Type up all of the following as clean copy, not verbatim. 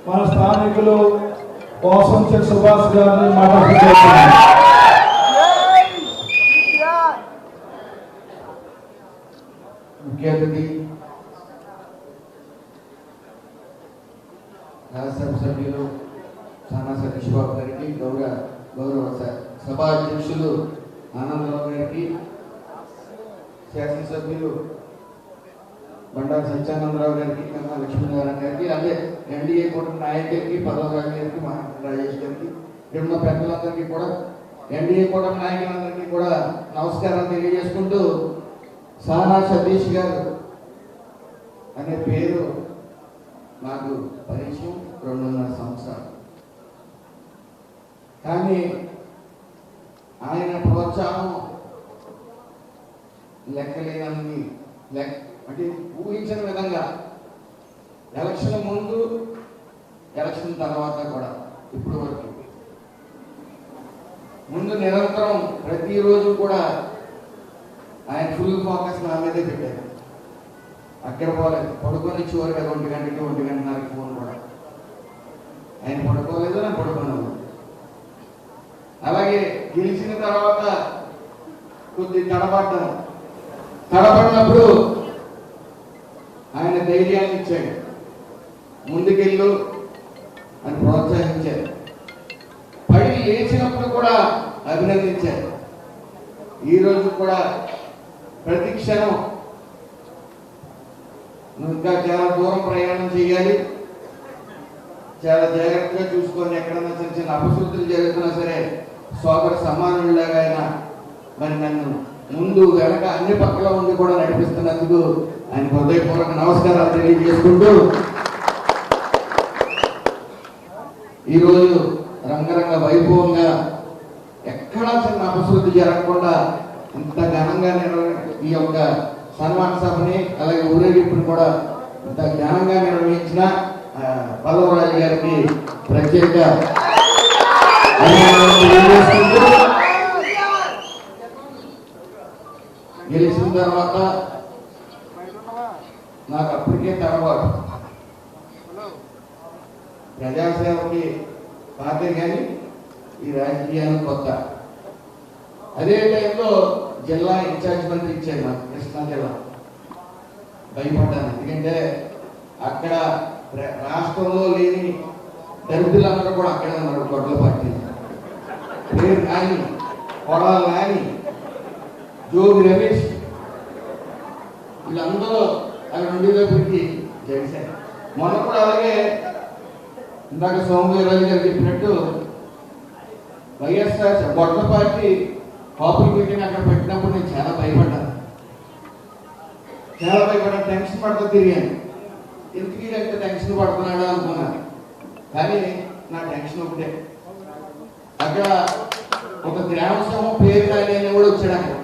మన స్థానికులు వాసంశెట్టి సుభాష్ గారిని మాట్లాడుతున్నారు. ముఖ్య అతిథి రాజ్యసభ సభ్యులు సానా సతీష్ బాబు గారికి, గౌరవ సభా అధ్యక్షులు ఆనందరావు గారికి, శాసనసభ్యులు బండారు సత్యానందరావు గారికి, కన్నా లక్ష్మీనారాయణ గారికి, అదే ఎన్డీఏ కూటమి నాయకులకి, పదవరాజు గారికి, మహాత్మ రాజేష్ గారికి, ఇక్కడ పెద్దలందరికీ కూడా, ఎన్డీఏ కూటమి నాయకులందరికీ కూడా నమస్కారం తెలియజేసుకుంటూ, సానా సతీష్ గారు అనే పేరు నాకు పరిచయం 2.5 సంవత్సరాలు. కానీ ఆయన ప్రోత్సాహం లెక్కలేనన్ని అంటే ఊహించిన విధంగా ఎలక్షన్ ముందు, ఎలక్షన్ తర్వాత కూడా ఇప్పుడు వరకు ముందు నిరంతరం ప్రతిరోజు కూడా ఆయన ఫుల్ ఫోకస్ నా మీదే పెట్టారు. అక్కడ పోలేదు, పడుకొని చివరిగా 1 గంటకి 1:30కి ఫోన్ కూడా. ఆయన పడుకోలేదు, నేను పడుకున్నాను. అలాగే గెలిచిన తర్వాత కొద్ది తడబడినప్పుడు ఆయన ధైర్యాన్ని ఇచ్చాడు, ముందుకెళ్ళు అని ప్రోత్సహించారు. పడి లేచినప్పుడు కూడా అభినందించారు. ఈరోజు కూడా ప్రతి క్షణం నువ్వు ఇంకా చాలా దూరం ప్రయాణం చేయాలి, చాలా జాగ్రత్తగా చూసుకొని, ఎక్కడన్నా చిన్న చిన్న అపశృతులు జరుగుతున్నా సరే సోదర సమానులాగా ఆయన మరి నన్ను ముందు వెనక అన్ని పక్కల ఉండి కూడా నడిపిస్తున్నందుకు ఆయన హృదయపూర్వక నమస్కారాలు తెలియజేసుకుంటూ, ఈరోజు రంగరంగ వైభవంగా ఎక్కడా చిన్న అపశృతి జరగకుండా ఇంత ఘనంగా ఈ యొక్క సన్మాన సభని, అలాగే ఊరేగింపుని కూడా ఇంత ఘనంగా నిర్వహించిన పల్లవరాజు గారికి ప్రత్యేక గెలిచిన తర్వాత నాకు అప్పటికే తర్వాత ప్రజాసేవకి పాతే కానీ ఈ రాజకీయాలు కొత్త. అదే టైంలో జిల్లా ఇన్ఛార్జ్ మంత్రి ఇచ్చారు నాకు, కృష్ణా జిల్లా. భయపడ్డాను, ఎందుకంటే అక్కడ రాష్ట్రంలో లేని దరిద్రులందరూ కూడా అక్కడే ఉన్నారు. గొడ్ల పార్టీ పేరు నాని, కొడాలి నాని, జోగి రమేష్, వీళ్ళందరూ అక్కడ ఉండేటప్పటికి చేశారు. మొన్న కూడా అలాగే ఇందాక సోమవీర్రాజు గారు చెప్పినట్టు వైఎస్ఆర్ గొడ్ల పార్టీ కాపుల్ మీటింగ్ అక్కడ పెట్టినప్పుడు నేను చాలా భయపడ్డాను, టెన్షన్ పడుతూ తిరిగాను. ఎందుకు ఎంత టెన్షన్ పడుతున్నాడు అనుకున్నాను. కానీ నా టెన్షన్ ఒకటే, అక్కడ ఒక గ్రామ సమూహం పేరు రాని కూడా వచ్చాడు.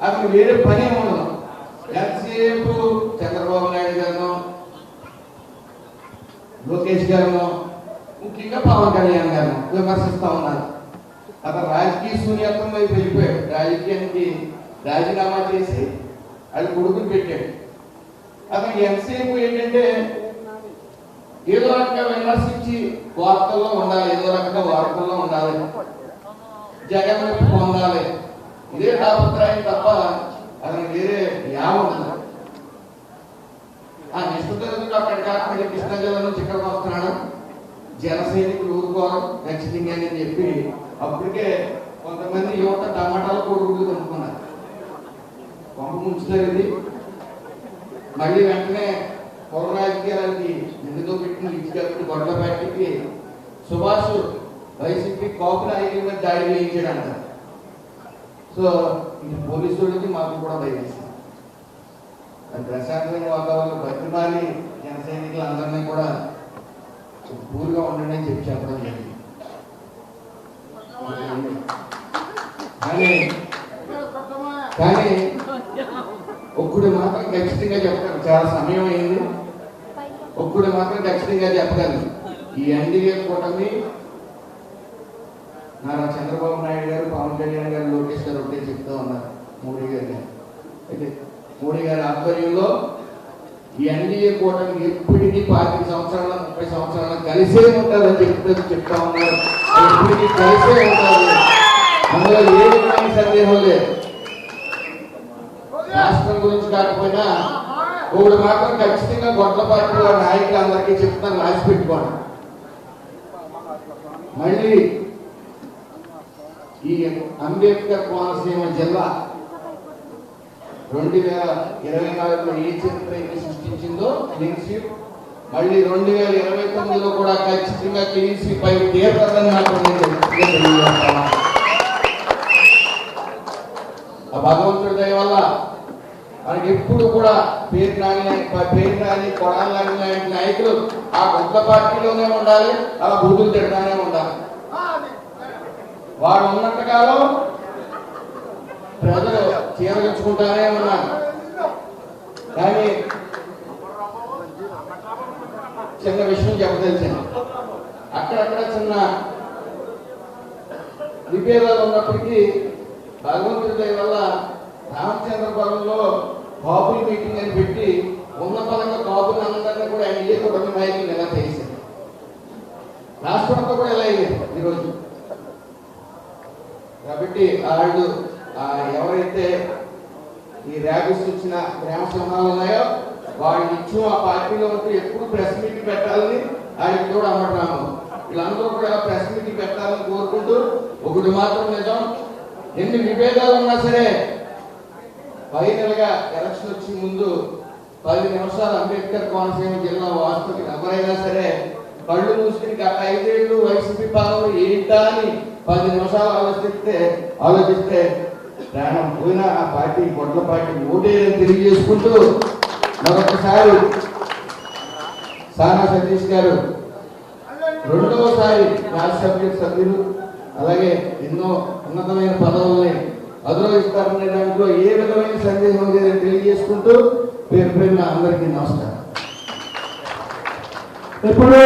అక్కడ వేరే పని ఉండదు. ఎంతసేపు చంద్రబాబు నాయుడు గారినో, లోకేష్ గారినో, ముఖ్యంగా పవన్ కళ్యాణ్ గారినో విమర్శిస్తా ఉన్నారు. అతను రాజకీయ శూన్యత్వం వైపు వెళ్ళిపోయాడు. రాజకీయానికి రాజీనామా చేసి అది కొడుకుని పెట్టాడు. అతను ఎంతసేపు ఏంటంటే ఏదో రకంగా విమర్శించి వార్తల్లో ఉండాలి, ఏదో రకంగా వార్తల్లో ఉండాలి, జగన్ వైపు పొందాలి, ఇదే తాపత్రయం తప్ప అతను వేరే యావదు. ఆ నిష్ఠతో అక్కడికి కాకుండా కృష్ణా జిల్లా నుంచి ఇక్కడికి వస్తున్నాడు, జన సైనికులు ఊరుకోవడం ఖచ్చితంగా అని చెప్పి అప్పటికే కొంతమంది యువత టమాటాలు కొడుకులు కొనుక్కున్నారు. పంపు ముంచుతారు. ఇది మళ్ళీ వెంటనే పొర రాజకీయాలకి ఎందుకు పెట్టిన ఇచ్చి గొడ్ల పార్టీకి సుభాష్ వైసీపీ కాపు నాయకుల మీద దాడి వేయించాడంట. సో ఇది పోలీసులకి మాకు కూడా భయవేసింది. అది ప్రశాంతమైన వాతావరణం బతిమాలి జన సైనికులు అందరినీ కూడా పూర్గా ఉండండి అని చెప్పి చెప్పడం జరిగింది. కానీ ఒక్కడు మాత్రం ఖచ్చితంగా చెప్పగలను, చాలా సమయం అయింది. ఒక్కడు మాత్రం ఖచ్చితంగా చెప్పగలను, ఈ ఎన్డీఏ కూటమి నారా చంద్రబాబు నాయుడు గారు, పవన్ కళ్యాణ్ గారు, లోకేష్ గారు ఒకటే చెప్తా ఉన్నారు. మోడీ గారు అయితే మోడీ గారి ఆధ్వర్యంలో ఈ ఎన్డీఏ కూటమి ఎప్పటికీ 25 సంవత్సరాల 30 సంవత్సరాలు కలిసే ఉంటారని చెప్తా ఉన్నారు. ఇప్పటికీ కలిసే ఉంటారు, అందులో ఏ విధమైన సందేహం లేదు. రాష్ట్రం గురించి కాకపోయినా ఒకటి మాత్రం ఖచ్చితంగా గొడ్లపాటి వారి నాయకులందరికీ చెప్తాను, రాసి పెట్టుకోండి. మళ్ళీ ఈ అంబేద్కర్ కోనసీమ జిల్లా 2024లో ఏ చరిత్ర అయితే సృష్టించిందో క్లీన్ స్వీప్, మళ్ళీ 2029లో కూడా ఖచ్చితంగా క్లీన్ స్వీప్ పై తీరుతుందని నాకు తెలియజేస్తాను. ఆ భగవంతుడి దయ వల్ల మనకి ఎప్పుడు కూడా పేరు నాని కొడాలి లాంటి నాయకులు ఆ కొత్త పార్టీలోనే ఉండాలి, అలా బూతులు తిడతానే ఉండాలి. వాడు ఉన్నంతకాలం ప్రజలు చీరగించుకుంటానే ఉన్నారు. కానీ చిన్న విషయం చెప్పదలిచాను, అక్కడక్కడ చిన్న విభేదాలు ఉన్నప్పటికీ భగవంతుడి దయ వల్ల రామచంద్రపురంలో కాపుల మీటింగ్ అని పెట్టి ఉన్న పరంగా కాపులు అందరినీ కూడా ఆయన ఏ కూడా నాయకులు ఎలా చేశారు. రాష్ట్రంతో కూడా ఎలా అయ్యారు ఈరోజు. కాబట్టి వాళ్ళు ఎవరైతే ఈ ర్యాబీస్ ఇచ్చిన గ్రామ సింహాలు ఉన్నాయో వాళ్ళు ఇచ్చు ఆ పార్టీలో ఉంటూ ఎప్పుడు ప్రెస్ మీట్ పెట్టాలని ఆయనకి కూడా అమ్మటరాము. వీళ్ళందరూ కూడా ప్రెస్ మీట్ పెట్టాలని కోరుకుంటూ ఒకటి మాత్రం నిజం, ఎన్ని విభేదాలు ఉన్నా సరే ఫైనల్ గా ఎలక్షన్ వచ్చే ముందు 10 నిమిషాలు అంబేద్కర్ కోనసీమ జిల్లా వాస్తుకి ఎవరైనా సరే కళ్ళు మూసుకుని గత 5 ఏళ్ళు వైసీపీ పాలన ఏంటా అని 10 నిమిషాలు ఆలోచిస్తే ప్రాణం పోయినా ఆ పార్టీ గొడ్ల పార్టీ ఓటేయని తెలియజేసుకుంటూ మరొకసారి సానా సతీష్ గారు రెండవసారి రాజ్యసభ సభ్యులు, అలాగే ఎన్నో ఉన్నతమైన పదవుల్ని అధిరోహిస్తారనే దాంట్లో ఏ విధమైన సందేహం లేదని తెలియజేసుకుంటూ పేరు పేరున అందరికీ నమస్కారం. ఎప్పుడు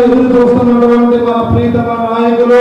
ఎదురు చూస్తున్నటువంటి మా ప్రీతమ నాయకులు